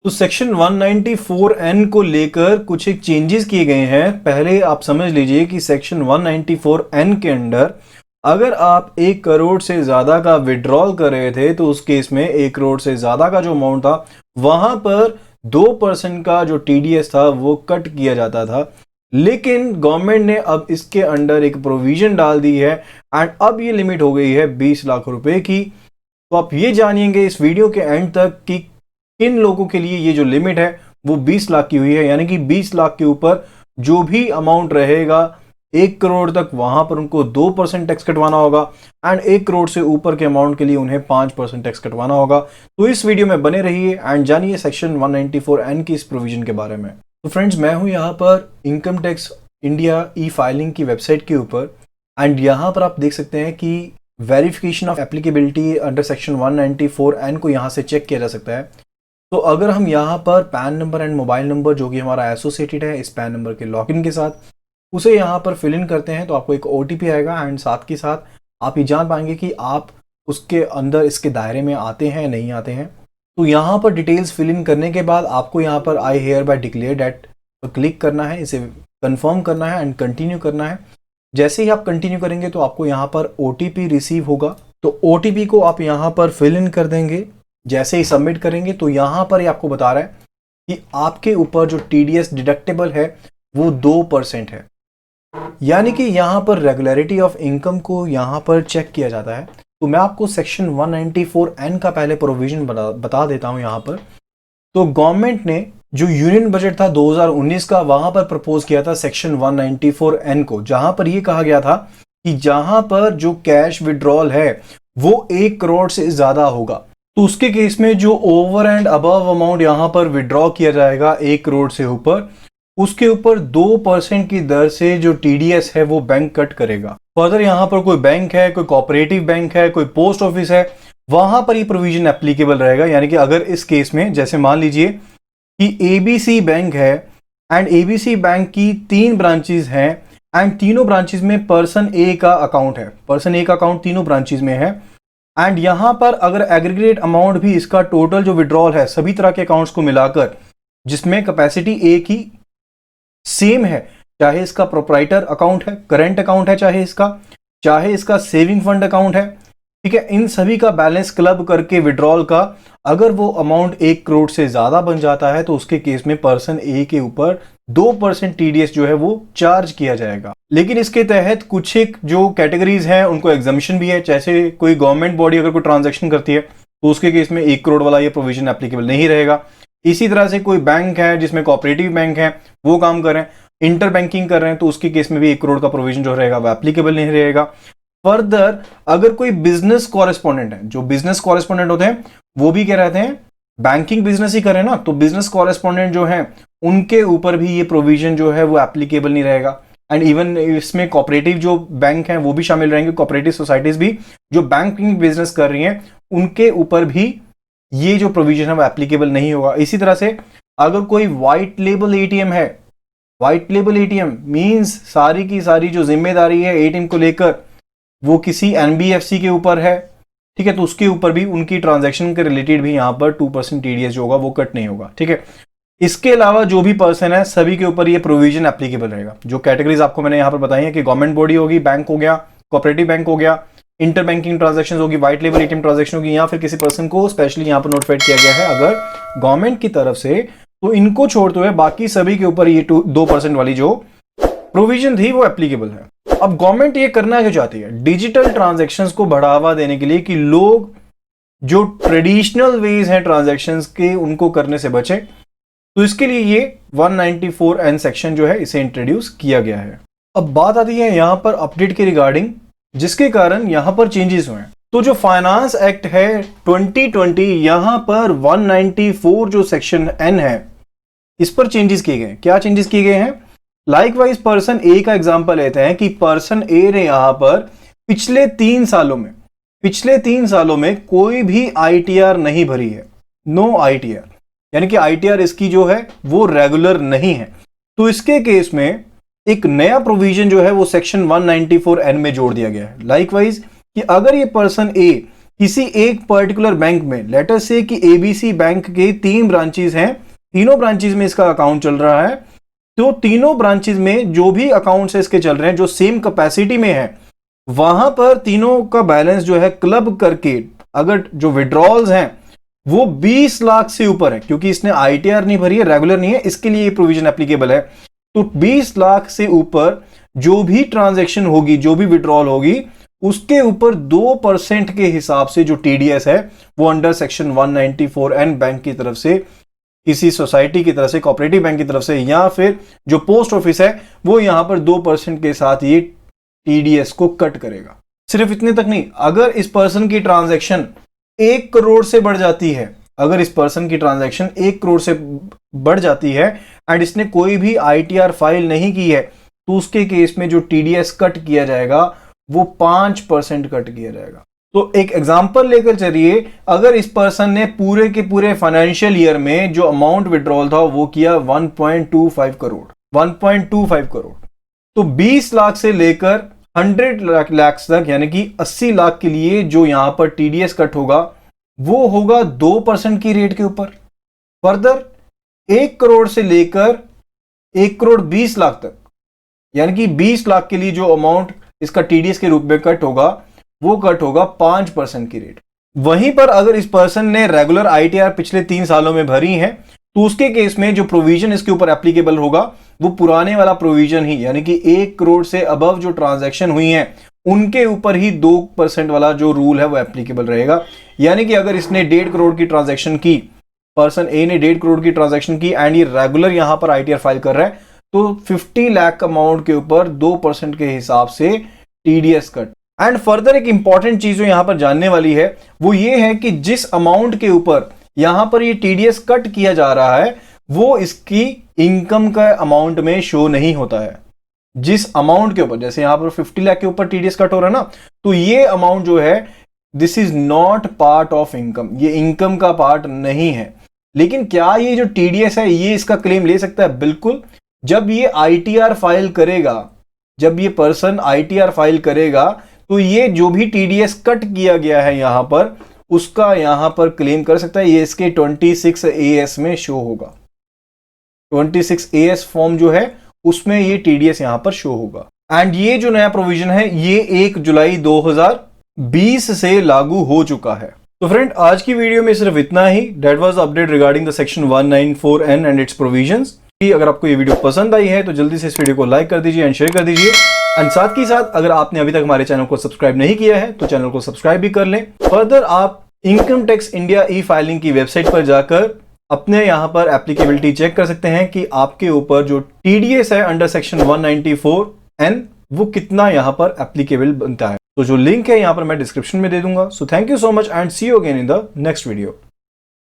तो section 194N को लेकर कुछ एक चेंजेस किए गए हैं। पहले आप समझ लीजिए कि सेक्शन 194N के अंडर अगर आप 1 करोड़ से ज़्यादा का विड्रॉल कर रहे थे तो उस केस में 1 करोड़ से ज़्यादा का जो अमाउंट था वहां पर 2% का जो TDS था वो कट किया जाता था। लेकिन गवर्नमेंट ने अब इसके अंडर एक प्रोविजन डाल दी है एंड अब ये लिमिट हो गई है 20 लाख रुपए की। तो आप ये जानिएंगे इस वीडियो के एंड तक कि किन लोगों के लिए ये जो लिमिट है वो 20 लाख की हुई है, यानी कि 20 लाख के ऊपर जो भी अमाउंट रहेगा 1 करोड़ तक वहां पर उनको 2% टैक्स कटवाना होगा एंड 1 करोड़ से ऊपर के अमाउंट के लिए उन्हें 5% टैक्स कटवाना होगा। तो इस वीडियो में बने रहिए एंड जानिए सेक्शन 194N की इस प्रोविजन के बारे में। तो फ्रेंड्स, मैं हूं यहाँ पर इनकम टैक्स इंडिया ई फाइलिंग की वेबसाइट के ऊपर एंड यहाँ पर आप देख सकते हैं कि verification of applicability under section 194N को यहाँ से चेक किया जा सकता है। तो अगर हम यहाँ पर pan number and mobile number जो कि हमारा एसोसिएटेड है इस पैन नंबर के लॉगिन के साथ उसे यहाँ पर फिल इन करते हैं तो आपको एक OTP आएगा एंड साथ के साथ आप ये जान पाएंगे कि आप उसके अंदर इसके दायरे में आते हैं नहीं आते हैं। तो यहाँ पर डिटेल्स फिल इन करने के बाद आपको यहाँ पर आई हेयर बाय डिक्लेयर दैट पर क्लिक करना है, इसे कंफर्म करना है एंड कंटिन्यू करना है। जैसे ही आप कंटिन्यू करेंगे तो आपको यहाँ पर OTP रिसीव होगा। तो OTP को आप यहाँ पर फिल इन कर देंगे। जैसे ही सबमिट करेंगे तो यहाँ पर ये आपको बता रहा है कि आपके ऊपर जो TDS डिडक्टेबल है वो 2% है, यानी कि यहाँ पर रेगुलरिटी ऑफ इनकम को यहाँ पर चेक किया जाता है। तो मैं आपको सेक्शन 194N का पहले प्रोविजन बता देता हूँ यहाँ पर। तो गवर्नमेंट ने जो यूनियन बजट था 2019 का वहां पर प्रपोज किया था सेक्शन 194N को, जहां पर यह कहा गया था कि जहां पर जो कैश विड्रॉल है वो 1 करोड़ से ज्यादा होगा तो उसके केस में जो ओवर एंड अबव अमाउंट यहां पर विड्रॉ किया जाएगा 1 करोड़ से ऊपर, उसके ऊपर 2% की दर से जो TDS है वो बैंक कट करेगा। फर्दर यहां पर कोई बैंक है, कोई कोऑपरेटिव बैंक है, कोई पोस्ट ऑफिस है, वहां पर ये प्रोविजन एप्लीकेबल रहेगा। यानी कि अगर इस केस में जैसे मान लीजिए कि ABC बैंक है एंड ABC बैंक की 3 ब्रांचेस हैं एंड तीनों ब्रांचेस में पर्सन A का अकाउंट है, पर्सन A का अकाउंट तीनों ब्रांचेस में है एंड यहां पर अगर एग्रीगेट अमाउंट भी इसका टोटल जो विड्रॉल है सभी तरह के अकाउंट्स को मिलाकर जिसमें कैपेसिटी A की सेम है, चाहे इसका प्रोप्राइटर अकाउंट है, करंट अकाउंट है, चाहे इसका सेविंग फंड अकाउंट है, ठीक है, इन सभी का बैलेंस क्लब करके विड्रॉल का अगर वो अमाउंट 1 करोड़ से ज्यादा बन जाता है तो उसके केस में पर्सन A के ऊपर 2% TDS जो है वो चार्ज किया जाएगा। लेकिन इसके तहत कुछ एक जो कैटेगरीज हैं उनको एग्जामिशन भी है। जैसे कोई गवर्नमेंट बॉडी अगर कोई ट्रांजैक्शन करती है तो उसके केस में 1 करोड़ वाला ये प्रोविजन एप्लीकेबल नहीं रहेगा। इसी तरह से कोई बैंक है जिसमें कोऑपरेटिव बैंक है वो काम कर रहे हैं, इंटर बैंकिंग कर रहे हैं, तो उसके केस में भी 1 करोड़ का प्रोविजन जो रहेगा वो एप्लीकेबल नहीं रहेगा। फर्दर अगर कोई बिजनेस कॉरेस्पॉन्डेंट है, जो बिजनेस कॉरेस्पॉन्डेंट होते हैं वो भी क्या रहते हैं, बैंकिंग बिजनेस ही करें ना, तो बिजनेस कॉरेस्पॉन्डेंट जो है उनके ऊपर भी ये प्रोविजन जो है वो एप्लीकेबल नहीं रहेगा। एंड इवन इसमें कोऑपरेटिव जो बैंक हैं वो भी शामिल रहेंगे, कोऑपरेटिव सोसाइटीज भी जो बैंकिंग बिजनेस कर रही हैं उनके ऊपर भी ये जो प्रोविजन है वो एप्लीकेबल नहीं होगा। इसी तरह से अगर कोई व्हाइट लेबल ATM है, व्हाइट लेबल ATM मींस सारी की सारी जो जिम्मेदारी है ATM को लेकर वो किसी NBFC के ऊपर है, ठीक है, तो उसके ऊपर भी उनकी ट्रांजैक्शन के रिलेटेड भी यहाँ पर 2% TDS जो होगा वो कट नहीं होगा, ठीक है। इसके अलावा जो भी पर्सन है सभी के ऊपर ये प्रोविजन एप्लीकेबल रहेगा। जो कैटेगरीज आपको मैंने यहाँ पर बताई है कि गवर्नमेंट बॉडी होगी, बैंक हो गया, कोऑपरेटिव बैंक हो गया, इंटर बैंकिंग ट्रांजैक्शन होगी, व्हाइट लेबल ATM ट्रांजैक्शन होगी, या फिर किसी पर्सन को स्पेशली यहाँ पर नोटिफाइड किया गया है अगर गवर्नमेंट की तरफ से, तो इनको छोड़ते हुए बाकी सभी के ऊपर ये 2% वाली जो प्रोविजन थी वो एप्लीकेबल है। अब गवर्नमेंट ये करना क्यों चाहती है, डिजिटल ट्रांजैक्शंस को बढ़ावा देने के लिए कि लोग जो ट्रेडिशनल वेज हैं ट्रांजैक्शंस के उनको करने से बचे, तो इसके लिए ये 194N सेक्शन जो है इसे इंट्रोड्यूस किया गया है। अब बात आती है यहां पर अपडेट के रिगार्डिंग, जिसके कारण यहां पर चेंजेस हुए हैं। तो जो फाइनेंस एक्ट है 2020 यहां पर 194 जो सेक्शन N है इस पर चेंजेस किए गए। क्या चेंजेस किए गए हैं, लाइकवाइज पर्सन A का एग्जांपल लेते हैं कि पर्सन A ने यहां पर पिछले 3 सालों में कोई भी ITR नहीं भरी है, नो ITR, यानी कि ITR इसकी जो है वो रेगुलर नहीं है। तो इसके केस में एक नया प्रोविजन जो है वो सेक्शन 194N में जोड़ दिया गया है। लाइकवाइज कि अगर ये पर्सन A किसी एक पर्टिकुलर बैंक में, लेट अस से कि एबीसी बैंक के 3 ब्रांचेस हैं, तीनों ब्रांचेस में इसका अकाउंट चल रहा है, तो तीनों ब्रांचेस में जो भी अकाउंट्स इसके चल रहे हैं जो सेम कैपेसिटी में है, वहां पर तीनों का बैलेंस जो है क्लब करके अगर जो विड्रॉल्स हैं वो 20 लाख से ऊपर है, क्योंकि इसने आईटीआर नहीं भरी है, रेगुलर नहीं है, इसके लिए ये प्रोविजन एप्लीकेबल है। तो 20 लाख से ऊपर जो भी ट्रांजैक्शन होगी, जो भी विड्रॉल होगी, उसके ऊपर 2% के हिसाब से जो टीडीएस है वो अंडर सेक्शन 194N बैंक की तरफ से, किसी सोसाइटी की तरफ से, कोऑपरेटिव बैंक की तरफ से, या फिर जो पोस्ट ऑफिस है वो यहां पर 2% के साथ ये टीडीएस को कट करेगा। सिर्फ इतने तक नहीं, अगर इस पर्सन की ट्रांजैक्शन 1 करोड़ से बढ़ जाती है, अगर इस पर्सन की ट्रांजैक्शन 1 करोड़ से बढ़ जाती है एंड इसने कोई भी आईटीआर फाइल नहीं की है, तो उसके केस में जो टीडीएस कट किया जाएगा वो 5% कट किया जाएगा। तो एक एग्जांपल लेकर चलिए, अगर इस पर्सन ने पूरे के पूरे फाइनेंशियल ईयर में जो अमाउंट विड्रॉल था वो किया 1.25 करोड़, 1.25 करोड़, तो 20 लाख से लेकर 100 लाख तक, यानी कि 80 लाख के लिए जो यहां पर टीडीएस कट होगा वो होगा 2% की रेट के ऊपर। फर्दर 1 करोड़ से लेकर 1 करोड़ 20 लाख तक, यानी कि 20 लाख के लिए जो अमाउंट इसका टीडीएस के रूप में कट होगा वो कट होगा 5% की रेट। वहीं पर अगर इस पर्सन ने रेगुलर आईटीआर पिछले 3 सालों में भरी है, तो उसके केस में जो प्रोविजन इसके ऊपर एप्लीकेबल होगा वो पुराने वाला प्रोविजन ही, यानी कि 1 करोड़ से अबव जो ट्रांजैक्शन हुई हैं उनके ऊपर ही 2% वाला जो रूल है वो एप्लीकेबल रहेगा। यानी कि अगर इसने 1.5 करोड़ की ट्रांजैक्शन की, पर्सन ए ने 1.5 करोड़ की ट्रांजैक्शन की एंड ये रेगुलर यहां पर आईटीआर फाइल कर रहा है, तो 50 लाख अमाउंट के ऊपर 2% के हिसाब से टीडीएस कट। एंड फर्दर एक इंपॉर्टेंट चीज जो यहां पर जानने वाली है वो ये है कि जिस अमाउंट के ऊपर यहां पर ये टीडीएस कट किया जा रहा है वो इसकी इनकम का अमाउंट में शो नहीं होता है। जिस अमाउंट के ऊपर, जैसे यहां पर 50 लाख के ऊपर टीडीएस कट हो रहा है ना, तो ये अमाउंट जो है this is not part of income, ये इनकम का पार्ट नहीं है। लेकिन क्या ये जो टीडीएस है ये इसका क्लेम ले सकता है? बिल्कुल। जब ये आईटीआर फाइल करेगा, जब ये पर्सन आईटीआर फाइल करेगा, तो ये जो भी टीडीएस कट किया गया है यहां पर उसका यहां पर क्लेम कर सकता है। ये इसके 26AS में शो होगा, 26AS फॉर्म जो है उसमें ये टीडीएस यहां पर शो होगा। एंड ये जो नया प्रोविजन है ये 1 जुलाई 2020 से लागू हो चुका है। तो फ्रेंड, आज की वीडियो में सिर्फ इतना ही। That was update regarding the section 194N and its provisions. अगर आपको ये वीडियो पसंद आई है तो जल्दी से इस वीडियो को लाइक कर दीजिए एंड शेयर कर दीजिए। एंड साथ ही साथ अगर आपने अभी तक हमारे चैनल को सब्सक्राइब नहीं किया है तो चैनल को सब्सक्राइब भी कर लें। फर्दर आप इनकम टैक्स इंडिया ई फाइलिंग की वेबसाइट पर जाकर अपने यहां पर एप्लीकेबिलिटी चेक कर सकते हैं कि आपके ऊपर जो टीडीएस है अंडर सेक्शन 194N वो कितना यहां पर एप्लीकेबल बनता है। तो जो लिंक है यहां पर मैं डिस्क्रिप्शन में दे दूंगा। So thank you so much and see you again in the next video.